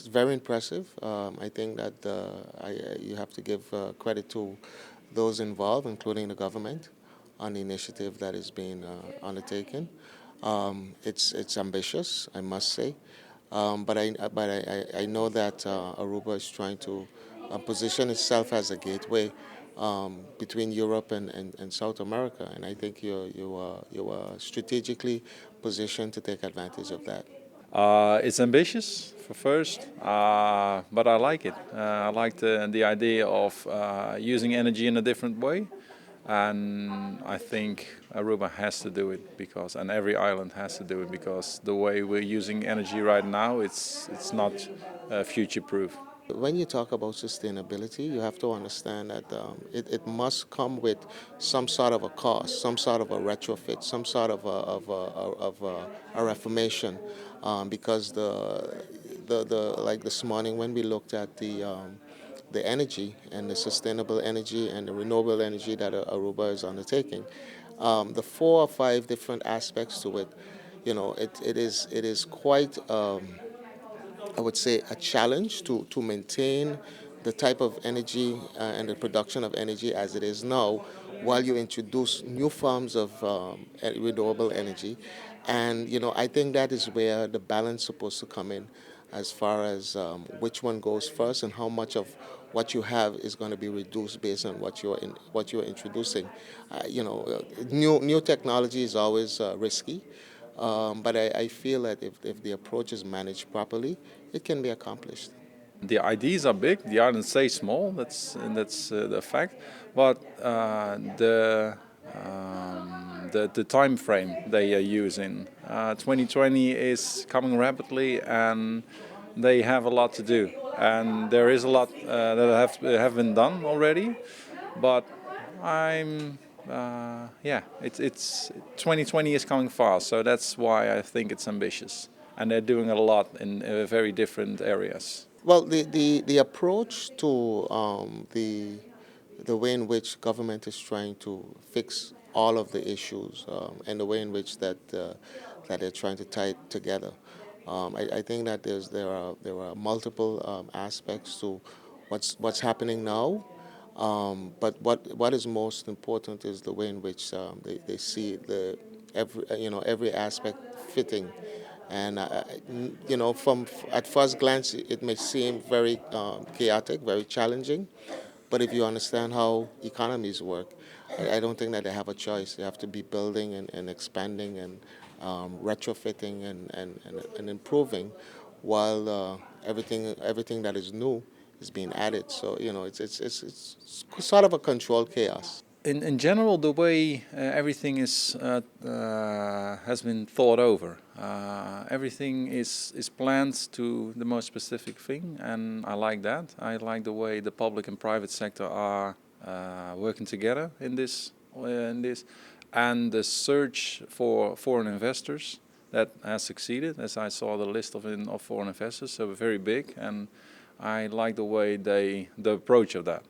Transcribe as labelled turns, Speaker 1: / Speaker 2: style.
Speaker 1: it's very impressive. I think that you have to give credit to those involved, including the government, on the initiative that is being undertaken. It's ambitious, I must say, but I know that Aruba is trying to position itself as a gateway between Europe and South America, and I think you are strategically positioned to take advantage of that.
Speaker 2: It's ambitious for first, but I like it. I like the idea of using energy in a different way, and I think Aruba has to do it because, and every island has to do it because the way we're using energy right now, it's not future proof.
Speaker 1: When you talk about sustainability, you have to understand that it must come with some sort of a cost, some sort of a retrofit, some sort of a reformation, because like this morning when we looked at the energy and the sustainable energy and the renewable energy that Aruba is undertaking, the 4 or 5 different aspects to it, it is quite. I would say, a challenge to maintain the type of energy and the production of energy as it is now while you introduce new forms of renewable energy. And, I think that is where the balance is supposed to come in as far as which one goes first and how much of what you have is going to be reduced based on what you're introducing. New technology is always risky, but I feel that if the approach is managed properly, it can be accomplished.
Speaker 2: The ideas are big. The island stays small. That's the fact. But the time frame they are using, 2020 is coming rapidly, and they have a lot to do. And there is a lot that have been done already. But it's 2020 is coming fast, so that's why I think it's ambitious, and they're doing a lot in very different areas.
Speaker 1: Well, the approach to the way in which government is trying to fix all of the issues and the way in which that they're trying to tie it together. I think that there are multiple aspects to what's happening now. But what is most important is the way in which they see every aspect fitting, and from at first glance it may seem very chaotic, very challenging, but if you understand how economies work, I don't think that they have a choice. They have to be building and expanding and retrofitting and improving, while everything that is new is being added. So it's sort of a controlled chaos.
Speaker 2: In general, the way everything has been thought over. Everything is planned to the most specific thing, and I like that. I like the way the public and private sector are working together in this, and the search for foreign investors that has succeeded. As I saw the list of foreign investors, so very big, and I like the way the approach of that.